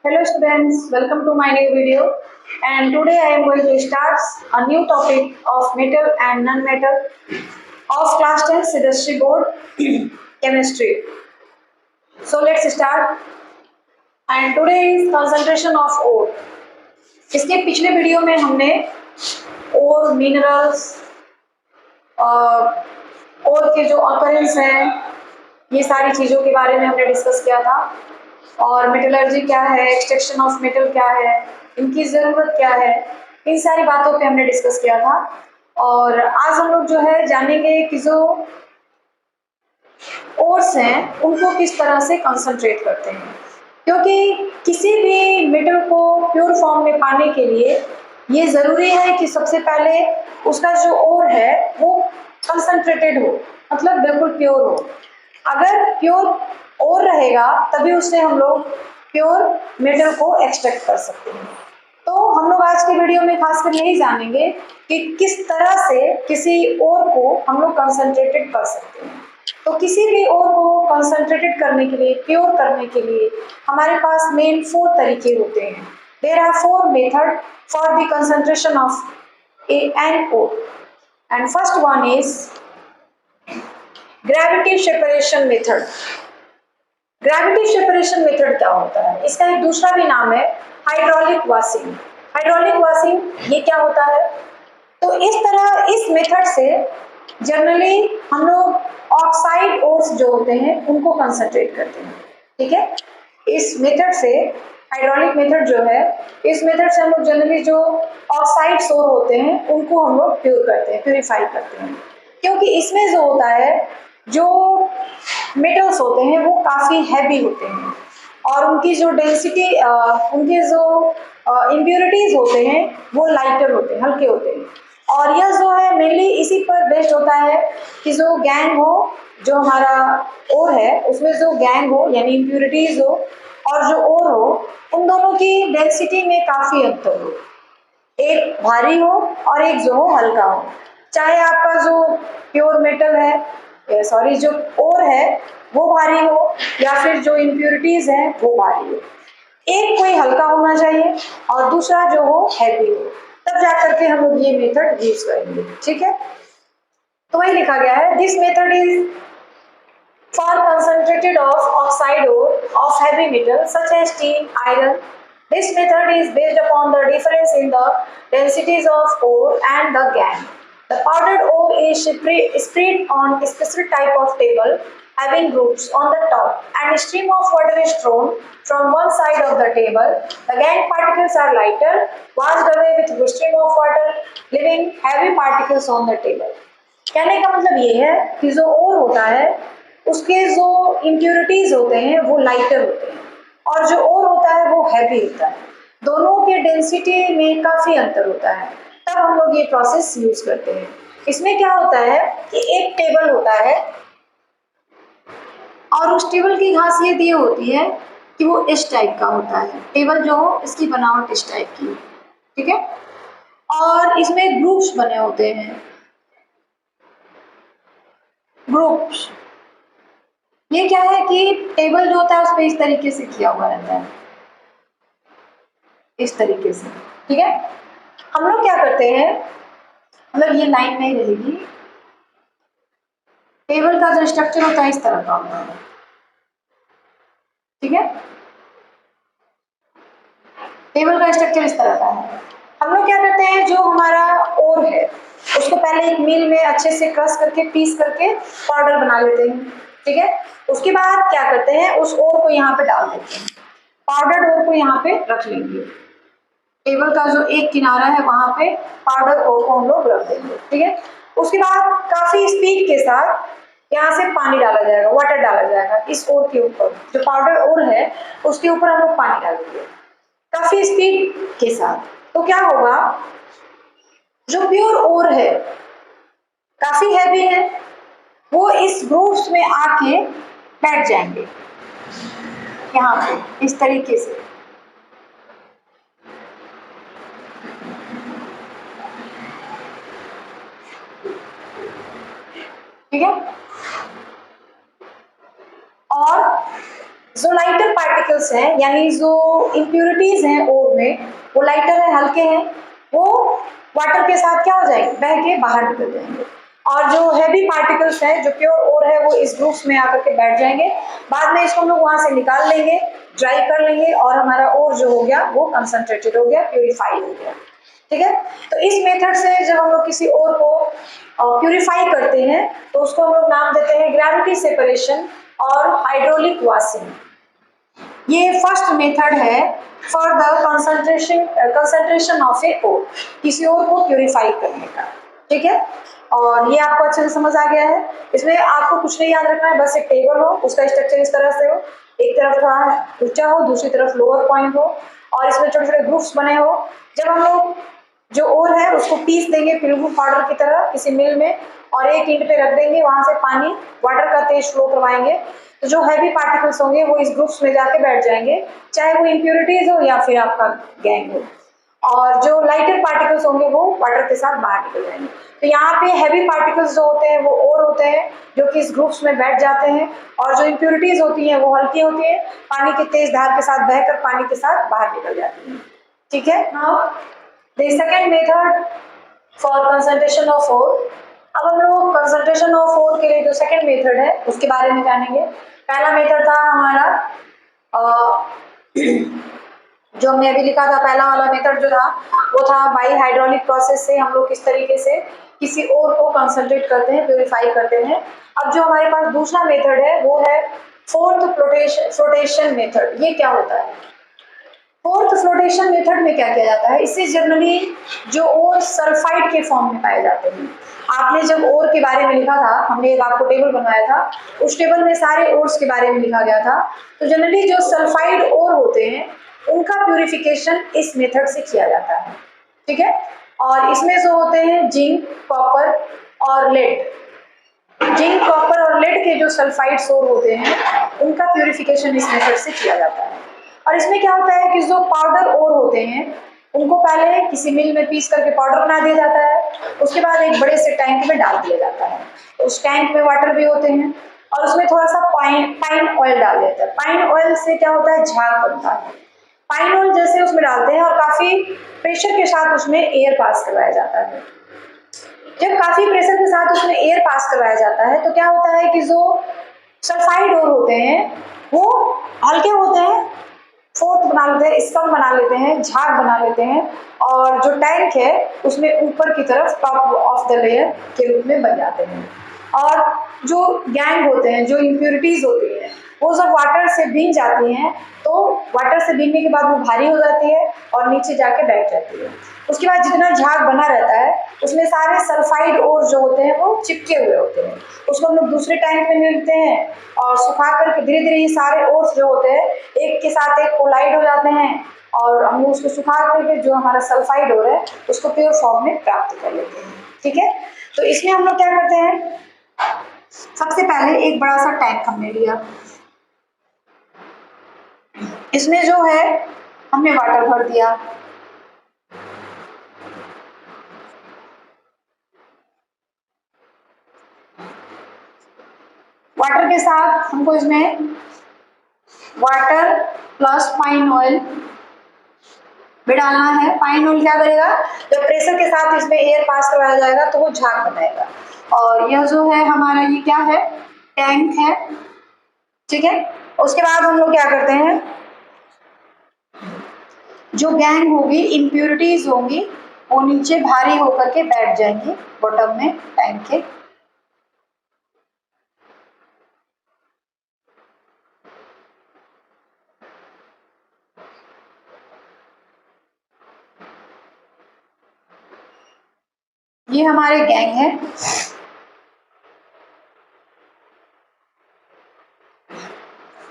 Hello students, welcome to my new video and today I am going to start a new topic of metal and non-metal of class 10 industry board chemistry. So let's start and today is concentration of ore. इसके पिछले video में हमने ore minerals और के जो occurrence हैं ये सारी चीज़ों के बारे में हमने डिस्कस किया था और मेटलर्जी क्या है, एक्सट्रैक्शन ऑफ मेटल क्या है, इनकी ज़रूरत क्या है, इन सारी बातों पे हमने डिस्कस किया था। और आज हम लोग जो है जानेंगे कि जो ओर्स हैं उनको किस तरह से कंसंट्रेट करते हैं, क्योंकि किसी भी मेटल को प्योर फॉर्म में पाने के लिए ये ज़रूरी है कि सबसे पहले उसका जो ओर है वो कंसंट्रेटेड हो, मतलब बिल्कुल प्योर हो। अगर प्योर ओर रहेगा तभी उससे हम लोग प्योर मेटल को एक्सट्रैक्ट कर सकते हैं। तो हम लोग आज के वीडियो में खासकर यही जानेंगे कि किस तरह से किसी ओर को हम लोग कंसंट्रेटेड कर सकते हैं। तो किसी भी ओर को कंसंट्रेटेड करने के लिए, प्योर करने के लिए हमारे पास मेन 4 तरीके होते हैं। There are 4 method for the concentration of an ore and first one is gravity separation method. Gravity separation method क्या होता है? इसका एक दूसरा भी नाम है हाइड्रोलिक वॉशिंग। हाइड्रोलिक वॉशिंग ये क्या होता है? तो इस मेथड से जनरली हम लोग ऑक्साइड ओर्स जो होते हैं उनको कंसंट्रेट करते हैं। ठीक है, इस मेथड से हाइड्रोलिक मेथड जो है, इस मेथड से हम लोग जनरली जो ऑक्साइड ओर होते हैं उनको हम लोग प्योर करते हैं, प्योरीफाई करते हैं, क्योंकि इसमें जो होता है, जो मेटल्स होते हैं वो काफ़ी हैवी होते हैं और उनकी जो डेंसिटी, उनके जो इम्प्योरिटीज होते हैं वो लाइटर होते हैं, हल्के होते हैं। और यह जो है मेनली इसी पर बेस्ड होता है कि जो गैंग हो, जो हमारा ओर है उसमें जो गैंग हो यानी इम्प्योरिटीज हो और जो ओर हो, उन दोनों की डेंसिटी में काफ़ी अंतर हो। एक भारी हो और एक जो हो हल्का हो। चाहे आपका जो प्योर मेटल है, सॉरी जो ओर है वो भारी हो या फिर जो इम्प्योरिटीज है वो भारी हो, एक कोई हल्का होना चाहिए और दूसरा जो हो हैवी हो, तब जाकर के हम लोग ये मेथड यूज करेंगे। ठीक है, तो वही लिखा गया है, this method is for concentrated of oxide ore of heavy metal such as tin iron. This method is based upon the difference in the densities of ore and the gangue. The powdered ore is spread on a specific type of table having grooves on the top and a stream of water is thrown from one side of the table. The gangue particles are lighter, washed away with the stream of water, leaving heavy particles on the table. कहने का मतलब ये है कि जो ओर होता है उसके जो इम्प्योरिटीज होते हैं वो लाइटर होते हैं और जो ओर होता है वो हैवी होता है। दोनों के डेंसिटी में काफ़ी अंतर होता है, तब हम लोग ये प्रोसेस यूज करते हैं। इसमें क्या होता है कि एक टेबल होता है और उस टेबल की खासियत ये होती है कि वो इस टाइप का होता है। टेबल जो हो इसकी बनावट इस टाइप की, ठीक है, और इसमें ग्रुप्स बने होते हैं। ग्रुप्स ये क्या है कि टेबल जो होता है उस पर इस तरीके से किया हुआ रहता है, इस तरीके से। ठीक है, हम लोग क्या करते हैं, मतलब ये लाइन नहीं रहेगी, टेबल का जो स्ट्रक्चर होता है इस तरह का होता है। ठीक है, टेबल का स्ट्रक्चर इस तरह का है। हम लोग क्या करते हैं, जो हमारा ओर है उसको पहले एक मिल में अच्छे से क्रश करके, पीस करके पाउडर बना लेते हैं। ठीक है, उसके बाद क्या करते हैं, उस ओर को यहाँ पे डाल देते हैं, पाउडर ओर को यहाँ पे रख लेंगे। टेबल का जो एक किनारा है वहां पे पाउडर ओर को हम लोग रख देंगे। ठीक है, उसके बाद काफी स्पीड के साथ यहाँ से पानी डाला जाएगा, वाटर डाला जाएगा इस ओर के ऊपर, जो पाउडर ओर है उसके ऊपर हम लोग पानी डालेंगे काफी स्पीड के साथ। तो क्या होगा, जो प्योर ओर है काफी हैवी है, वो इस ग्रूव्स में आके बैठ जाएंगे यहाँ पे इस तरीके से। ठीक है, और जो लाइटर पार्टिकल पार्टिकल्स हैं, यानी जो इम्प्योरिटीज हैं ओर में, वो लाइटर है, हल्के हैं, वो वाटर के साथ क्या हो जाएंगे, बह के बाहर निकल जाएंगे। और जो हैवी पार्टिकल्स हैं, जो प्योर ओर है, वो इस ग्रुप्स में आकर के बैठ जाएंगे। बाद में इसको हम लोग वहां से निकाल लेंगे, ड्राई कर लेंगे, और हमारा ओर जो हो गया वो कंसंट्रेटेड हो गया, प्योरीफाई हो गया। ठीक है, तो इस मेथड से जब हम लोग किसी ओर को प्यूरिफाई करते हैं तो उसको हम लोग नाम देते हैं ग्रेविटी सेपरेशन और हाइड्रोलिक वॉशिंग। ये फर्स्ट मेथड है फॉर द कंसंट्रेशन ऑफ ए ओर, किसी ओर को प्यूरिफाई करने का। ठीक है, और ये आपको अच्छे से समझ आ गया है। इसमें आपको कुछ नहीं याद रखना है, बस एक टेबल हो, उसका स्ट्रक्चर इस तरह से हो, एक तरफ थोड़ा ऊंचा हो, दूसरी तरफ लोअर पॉइंट हो, और इसमें छोटे छोटे ग्रुप्स बने हो। जब हम लोग जो ओर है उसको पीस देंगे पिलबू पाउडर की तरह किसी मिल में, और एक ईंट पे रख देंगे, वहां से पानी वाटर का तेज फ्लो करवाएंगे, तो जो हैवी पार्टिकल्स होंगे वो इस ग्रुप्स में जाके बैठ जाएंगे, चाहे वो इम्प्योरिटीज हो या फिर आपका गैंग हो, और जो लाइटर पार्टिकल्स होंगे वो वाटर के साथ बाहर निकल जाएंगे। तो यहाँ पे हैवी पार्टिकल्स जो होते हैं वो ओर होते हैं, जो कि इस ग्रुप्स में बैठ जाते हैं, और जो इम्प्योरिटीज होती हैं वो हल्की होती है, पानी की तेज धार के साथ बहकर पानी के साथ बाहर निकल जाती है। ठीक है, now the second method for concentration of ore. अब हम लोग कंसंट्रेशन ऑफ ओर के लिए जो सेकेंड मेथड है उसके बारे में जानेंगे। पहला मेथड था हमारा जो हमने अभी लिखा था, पहला वाला मेथड जो था वो था बाई हाइड्रोलिक प्रोसेस से हम लोग किस तरीके से किसी ओर को कंसंट्रेट करते हैं, प्योरीफाई करते हैं। अब जो हमारे पास दूसरा मेथड है वो है फोर्थ फ्लोटेशन मेथड। ये क्या होता है? फोर्थ फ्लोटेशन मेथड में क्या किया जाता है, इससे जनरली जो ओर सल्फाइड के फॉर्म में पाए जाते हैं। आपने जब ओर के बारे में लिखा था, हमने एक आपको टेबल बनाया था, उस टेबल में सारे ओर्स के बारे में लिखा गया था। तो जनरली जो सल्फाइड ओर होते हैं उनका प्यूरिफिकेशन इस मेथड से किया जाता है। ठीक है, और इसमें जो होते हैं जिंक, कॉपर और लेड, जिंक, कॉपर और लेड के जो सल्फाइड ओर होते हैं उनका प्यूरिफिकेशन इस मेथड से किया जाता है। और इसमें क्या होता है कि जो पाउडर ओर होते हैं उनको पहले किसी मिल में पीस करके पाउडर बना दिया जाता है, उसके बाद एक बड़े से टैंक में डाल दिया जाता है। तो उस टैंक में वाटर भी होते हैं, और उसमें थोड़ा सा पाइन ऑयल डाल देते हैं। पाइन ऑयल से क्या होता है, झाग बनता है। पाइन ऑयल जैसे उसमें डालते हैं और काफी प्रेशर के साथ उसमें एयर पास करवाया जाता है। जब काफी प्रेशर के साथ उसमें एयर पास करवाया जाता है तो क्या होता है कि जो सल्फाइड ओर होते हैं वो हल्के होते हैं, फोर्थ बना लेते हैं, स्कम बना लेते हैं, झाग बना लेते हैं, और जो टैंक है उसमें ऊपर की तरफ टॉप ऑफ द लेयर के रूप में बन जाते हैं। और जो गैंग होते हैं, जो इम्प्योरिटीज होती हैं, वो जब वाटर से भीग जाती हैं तो वाटर से भीगने के बाद वो भारी हो जाती है और नीचे जाके बैठ जाती है। उसके बाद जितना झाग बना रहता है उसमें सारे सल्फाइड ओर जो होते हैं वो चिपके हुए होते हैं। उसको हम लोग दूसरे टैंक में मिलते हैं और सुखा करके धीरे धीरे ये सारे ओर्स जो होते हैं एक के साथ एक कोलाइड हो जाते हैं, और हम उसको सुखा करके जो हमारा सल्फाइड ओर है उसको प्योर फॉर्म में प्राप्त कर लेते हैं। ठीक है, तो इसमें हम लोग क्या करते हैं, सबसे पहले एक बड़ा सा टैंक हमने लिया, इसमें जो है हमने वाटर भर दिया, वाटर के साथ हमको इसमें वाटर प्लस पाइन ऑयल भी डालना है। पाइन ऑयल क्या करेगा, जब प्रेशर के साथ इसमें एयर पास करवाया जाएगा तो वो झाग बनाएगा। और यह जो है हमारा ये क्या है, टैंक है। ठीक है, उसके बाद हम लोग क्या करते हैं, जो गैंग होगी, इम्प्योरिटीज होंगी, वो नीचे भारी होकर के बैठ जाएंगी बॉटम में टैंक के। ये हमारे गैंग है।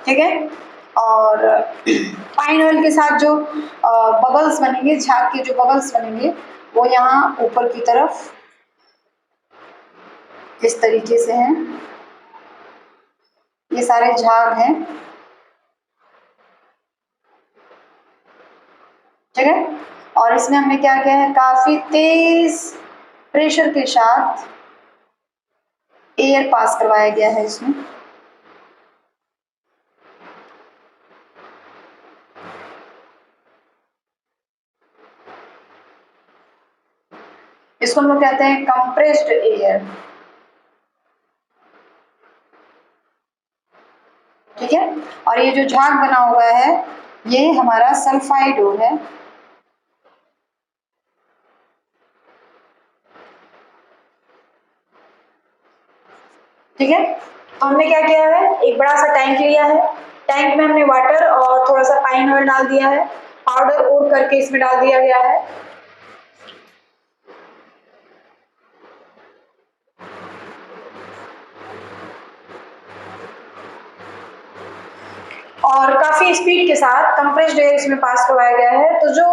ठीक है, और पाइन ऑयल के साथ जो बबल्स बनेंगे, झाग के जो बबल्स बनेंगे वो यहाँ ऊपर की तरफ इस तरीके से हैं। ये सारे झाग हैं। ठीक है, और इसमें हमने क्या किया है, काफी तेज प्रेशर के साथ एयर पास करवाया गया है इसमें। इसको हम लोग कहते हैं कंप्रेस्ड एयर। ठीक है, और ये जो झाग बना हुआ है ये हमारा सल्फाइड ओर है। ठीक है, तो हमने क्या किया है, एक बड़ा सा टैंक लिया है, टैंक में हमने वाटर और थोड़ा सा पाइन ऑयल डाल दिया है, पाउडर ओर करके इसमें डाल दिया गया है। और काफी स्पीड के साथ कंप्रेस्ड एयर इसमें पास करवाया गया है। तो जो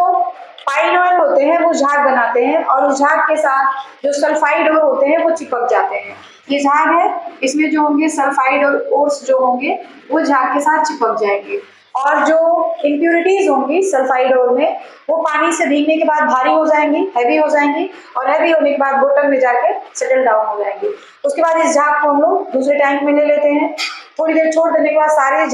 पाइन ऑयल होते हैं वो झाग बनाते हैं और उस झाग के साथ जो सल्फाइड ओर होते हैं वो चिपक जाते हैं। ये झाग है, इसमें जो होंगे सल्फाइड ओर्स जो होंगे वो झाग के साथ चिपक जाएंगे और जो इम्प्यूरिटीज होंगी सल्फाइड ओर में वो पानी से भीगने के बाद भारी हो जाएंगी, हैवी हो जाएंगी और हैवी होने के बाद बोतल में जाके सेटल डाउन हो जाएंगी। उसके बाद इस झाग को हम लोग दूसरे टैंक में ले लेते हैं। थोड़ी देर छोड़ देने के बाद सारे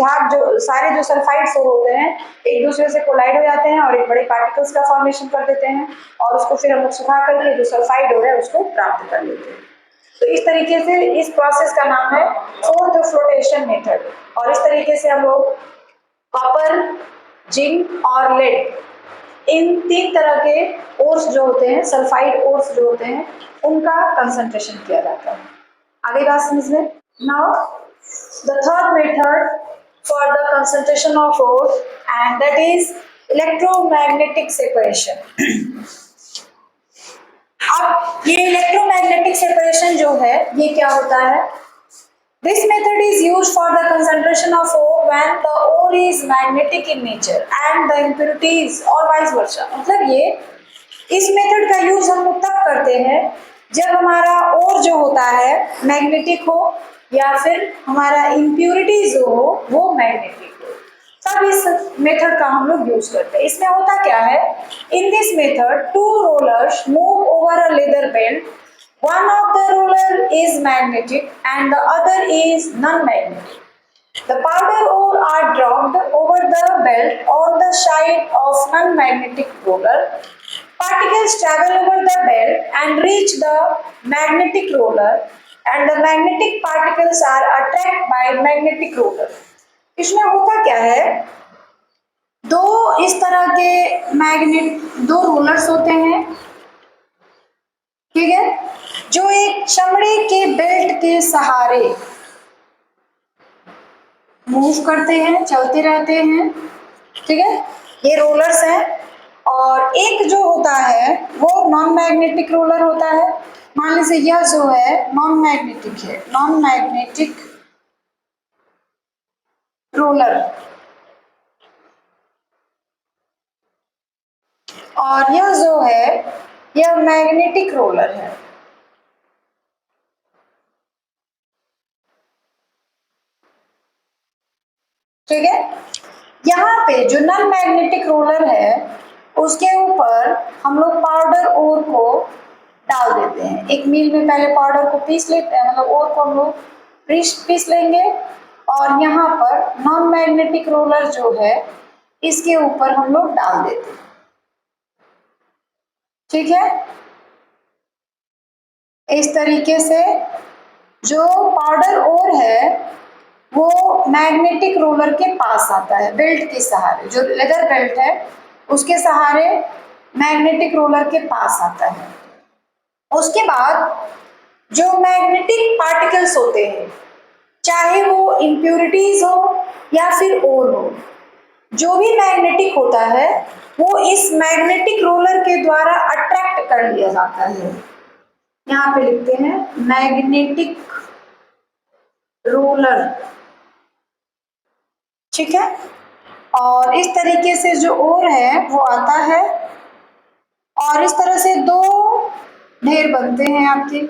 जो सल्फाइड ओर होते हैं एक दूसरे से कोलाइड हो जाते हैं और एक बड़े पार्टिकल्स का फॉर्मेशन कर देते हैं और उसको फिर हम लोग सुखा करके जो सल्फाइड ओर है उसको प्राप्त कर लेते हैं। तो इस तरीके से इस प्रोसेस का नाम है फोर्थ फ्लोटेशन मेथड। और इस तरीके से हम लोग कॉपर, जिंक और लेड इन तीन तरह के ओर्स जो होते हैं, सल्फाइड ओर्स जो होते हैं, उनका कंसंट्रेशन किया जाता है। आगे बात समझ में। Now the third method for the concentration of ore and that is electromagnetic separation। अब ये इलेक्ट्रोमैग्नेटिक सेपरेशन जो है ये क्या होता है? This method is used for the concentration of ore when the ore is magnetic in nature and the impurities or vice versa। मतलब ये इस मेथड का यूज हम लोग तब करते हैं जब हमारा ओर जो होता है मैग्नेटिक हो या फिर हमारा इम्प्यूरिटीज हो वो मैग्नेटिक हो, तब इस मेथड का हम लोग यूज करते हैं। इसमें होता क्या है, in this method two rollers move over a leather belt. One of the roller is magnetic and the other is non-magnetic. The powder ore are dropped over the belt on the side of non-magnetic roller. Particles travel over the belt and reach the magnetic roller and the magnetic particles are attracted by magnetic roller। इसमें होता क्या है, दो इस तरह के दो rollers होते हैं, ठीक है, जो एक चमड़े के बेल्ट के सहारे मूव करते हैं, चलते रहते हैं। ठीक है, ये रोलर्स हैं और एक जो होता है वो नॉन मैग्नेटिक रोलर होता है। मान लीजिए यह जो है नॉन मैग्नेटिक है, नॉन मैग्नेटिक रोलर, और यह जो है यह मैग्नेटिक रोलर है। ठीक है, यहाँ पे जो नॉन मैग्नेटिक रोलर है उसके ऊपर हम लोग पाउडर ओर को डाल देते हैं। एक मील में पहले पाउडर को पीस लेते हैं, मतलब ओर को हम लोग पीस लेंगे और यहाँ पर नॉन मैग्नेटिक रोलर जो है इसके ऊपर हम लोग डाल देते हैं। ठीक है, इस तरीके से जो पाउडर ओर है वो मैग्नेटिक रोलर के पास आता है, बेल्ट के सहारे, जो लेदर बेल्ट है उसके सहारे मैग्नेटिक रोलर के पास आता है। उसके बाद जो मैग्नेटिक पार्टिकल्स होते हैं, चाहे वो इम्प्यूरिटीज हो या फिर ओर हो, जो भी मैग्नेटिक होता है वो इस मैग्नेटिक रोलर के द्वारा अट्रैक्ट कर लिया जाता है। यहाँ पे लिखते हैं मैग्नेटिक रोलर। ठीक है, और इस तरीके से जो ओर है वो आता है और इस तरह से दो ढेर बनते हैं आपके।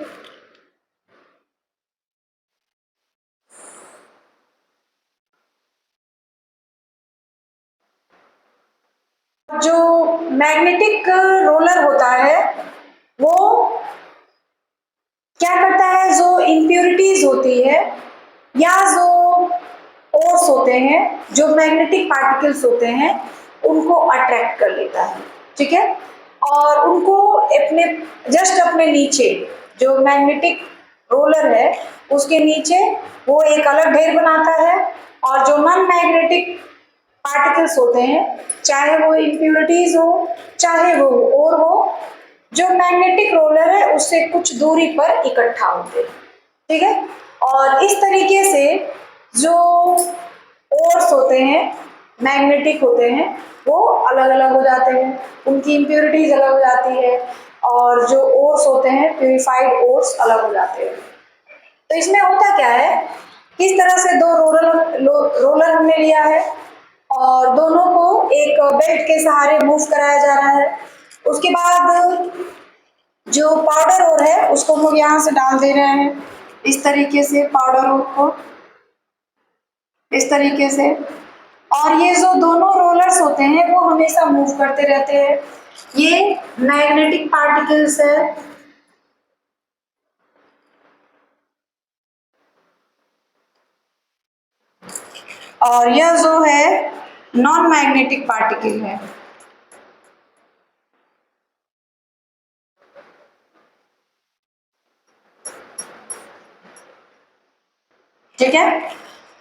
जो मैग्नेटिक रोलर होता है वो क्या करता है, जो इम्प्यूरिटीज होती है या जो ओर्स होते हैं, जो मैग्नेटिक पार्टिकल्स होते हैं, उनको अट्रैक्ट कर लेता है। ठीक है, और उनको अपने जस्ट अपने नीचे जो मैग्नेटिक रोलर है उसके नीचे वो एक अलग ढेर बनाता है, और जो नॉन मैग्नेटिक पार्टिकल्स होते हैं, चाहे वो इम्प्यूरिटीज हो चाहे वो और हो, जो मैग्नेटिक रोलर है उससे कुछ दूरी पर इकट्ठा होते हैं। ठीक है, और इस तरीके से जो ओर्स होते हैं मैग्नेटिक होते हैं वो अलग अलग हो जाते हैं, उनकी इम्प्यूरिटीज अलग हो जाती है, और जो ओर्स होते हैं प्यूरिफाइड ओर्स अलग हो जाते हैं। तो इसमें होता क्या है, किस तरह से दो रोलर हमने लिया है और दोनों को एक बेल्ट के सहारे मूव कराया जा रहा है। उसके बाद जो पाउडर ओर है उसको हम लोग यहाँ से डाल दे रहे हैं, इस तरीके से पाउडर ओर को इस तरीके से, और ये जो दोनों रोलर्स होते हैं वो हमेशा मूव करते रहते हैं। ये मैग्नेटिक पार्टिकल्स है, और यह जो है नॉन मैग्नेटिक पार्टिकल है। ठीक है,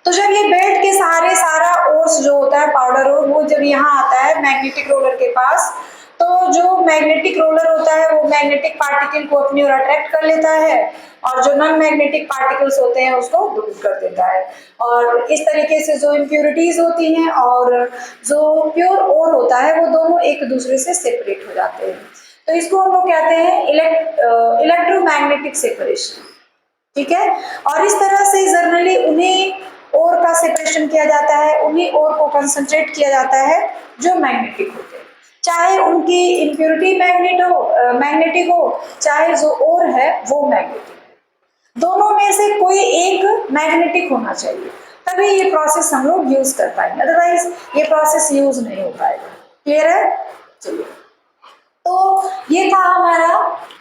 तो जब ये बेल्ट के सहारे सारा ओर्स जो होता है पाउडर ओर वो जब यहाँ आता है मैग्नेटिक रोलर के पास, तो जो मैग्नेटिक रोलर होता है वो मैग्नेटिक पार्टिकल को अपनी ओर अट्रैक्ट कर लेता है, और जो नॉन मैग्नेटिक पार्टिकल्स होते हैं उसको दूर कर देता है। और इस तरीके से जो इम्प्यूरिटीज होती हैं और जो प्योर ओर होता है वो दोनों एक दूसरे से सेपरेट हो जाते हैं। तो इसको हम लोग कहते हैं इलेक्ट्रोमैग्नेटिक सेपरेशन। ठीक है, और इस तरह से जनरली उन्हीं ओर का सेपरेशन किया जाता है, उन्हीं ओर को कंसंट्रेट किया जाता है जो मैग्नेटिक होते हैं, चाहे उनकी इम्प्योरिटी मैग्नेटिक हो चाहे जो ओर है वो मैग्नेटिक है। दोनों में से कोई एक मैग्नेटिक होना चाहिए, तभी ये प्रोसेस हम लोग यूज कर पाएंगे, अदरवाइज ये प्रोसेस यूज नहीं हो पाएगा। क्लियर है? चलिए, तो ये था हमारा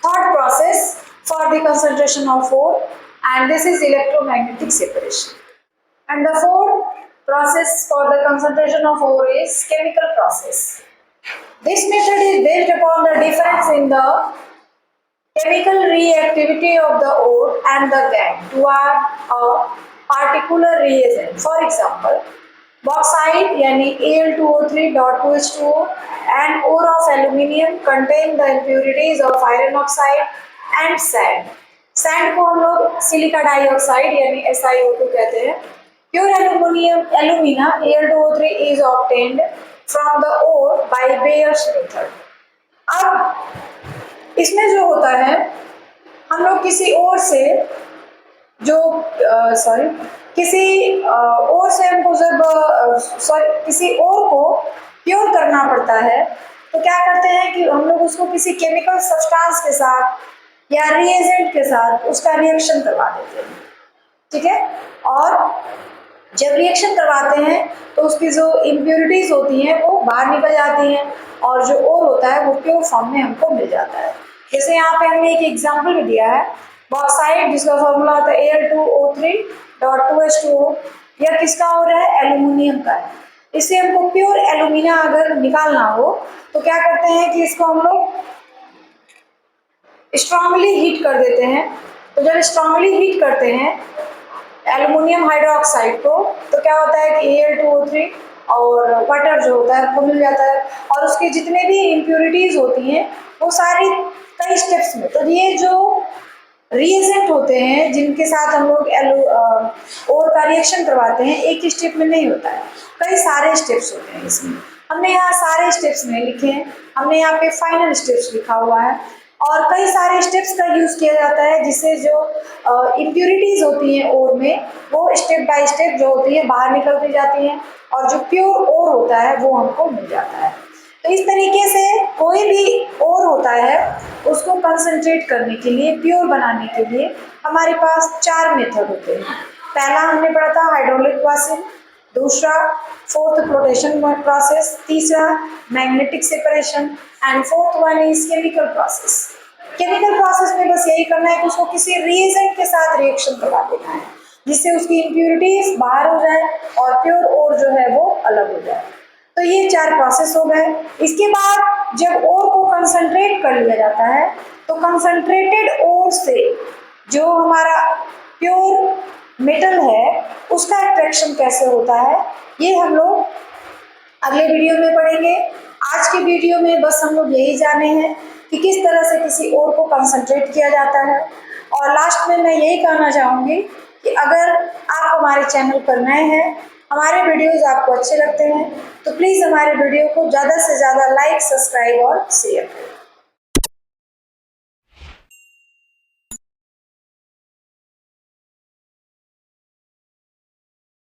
third process for the concentration of ore, and this is electromagnetic separation. And the fourth process for the concentration of ore is chemical process. This method is based upon the difference in the chemical reactivity of the ore and the gangue toward a particular reagent. For example, bauxite यानी Al2O3.2H2O and ore of aluminium contain the impurities of iron oxide and sand. Sand को हम लोग silica dioxide यानी SiO2 कहते हैं। Pure alumina Al2O3 is obtained from the ore by Bayer's method. अब इसमें जो होता है, हम लोग किसी और से जो किसी और से हमको जब किसी और को प्योर करना पड़ता है तो क्या करते हैं कि हम लोग उसको किसी केमिकल सब्सटेंस के साथ या रिएजेंट के साथ उसका रिएक्शन करवा देते हैं। ठीक है, और जब रिएक्शन करवाते हैं तो उसकी जो इम्प्यूरिटीज होती हैं वो बाहर निकल जाती हैं, और जो और होता है वो प्योर फॉर्म में हमको मिल जाता है। जैसे यहाँ पे हमने एक एग्जाम्पल भी दिया है, बॉक्साइट जिसका फॉर्मूला होता है Al2O3.2H2O, यह किसका हो रहा है? एल्यूमिनियम का है। इससे हमको प्योर एल्यूमिना अगर निकालना हो तो क्या करते हैं कि इसको हम लोग स्ट्रांगली हीट कर देते हैं। तो जब स्ट्रांगली हीट करते हैं एल्युमिनियम हाइड्रोक्साइड को, तो क्या होता है कि Al2O3 और वाटर जो होता है वो मिल जाता है, और उसके जितने भी इम्प्यूरिटीज होती हैं वो सारी कई स्टेप्स में, तो ये जो रिएजेंट होते हैं जिनके साथ हम लोग और का रिएक्शन करवाते हैं, एक ही स्टेप में नहीं होता है, कई सारे स्टेप्स होते हैं इसमें। हमने यहाँ सारे स्टेप्स नहीं लिखे हैं, हमने यहाँ पे फाइनल स्टेप्स लिखा हुआ है, और कई सारे स्टेप्स का यूज किया जाता है जिससे जो इम्प्यूरिटीज होती हैं ओर में वो स्टेप बाय स्टेप जो होती है बाहर निकलती जाती हैं, और जो प्योर ओर होता है वो हमको मिल जाता है। तो इस तरीके से कोई भी ओर होता है उसको कंसंट्रेट करने के लिए, प्योर बनाने के लिए हमारे पास 4 मेथड होते हैं। पहला हमने पढ़ा था हाइड्रोलिक वॉशिंग, दूसरा फोर्थ फ्लोटेशन प्रोसेस, तीसरा magnetic separation, and fourth one is chemical process. Chemical process में बस यही करना है कि उसको किसी रिएजेंट के साथ रिएक्शन करवा देना है जिससे उसकी इम्प्यूरिटीज बाहर हो जाए और प्योर ओर जो है वो अलग हो जाए। तो ये 4 प्रोसेस हो गए। इसके बाद जब ओर को कंसंट्रेट कर लिया जाता है तो कंसंट्रेटेड ओर से जो हमारा प्योर मेटल है उसका एक्सट्रैक्शन कैसे होता है ये हम लोग अगले वीडियो में पढ़ेंगे। आज के वीडियो में बस हम लोग यही जाने हैं कि किस तरह से किसी ओर को कंसंट्रेट किया जाता है। और लास्ट में मैं यही कहना चाहूँगी कि अगर आप हमारे चैनल पर नए हैं, हमारे वीडियोस आपको अच्छे लगते हैं तो प्लीज़ हमारे वीडियो को ज़्यादा से ज़्यादा लाइक, सब्सक्राइब और शेयर करें।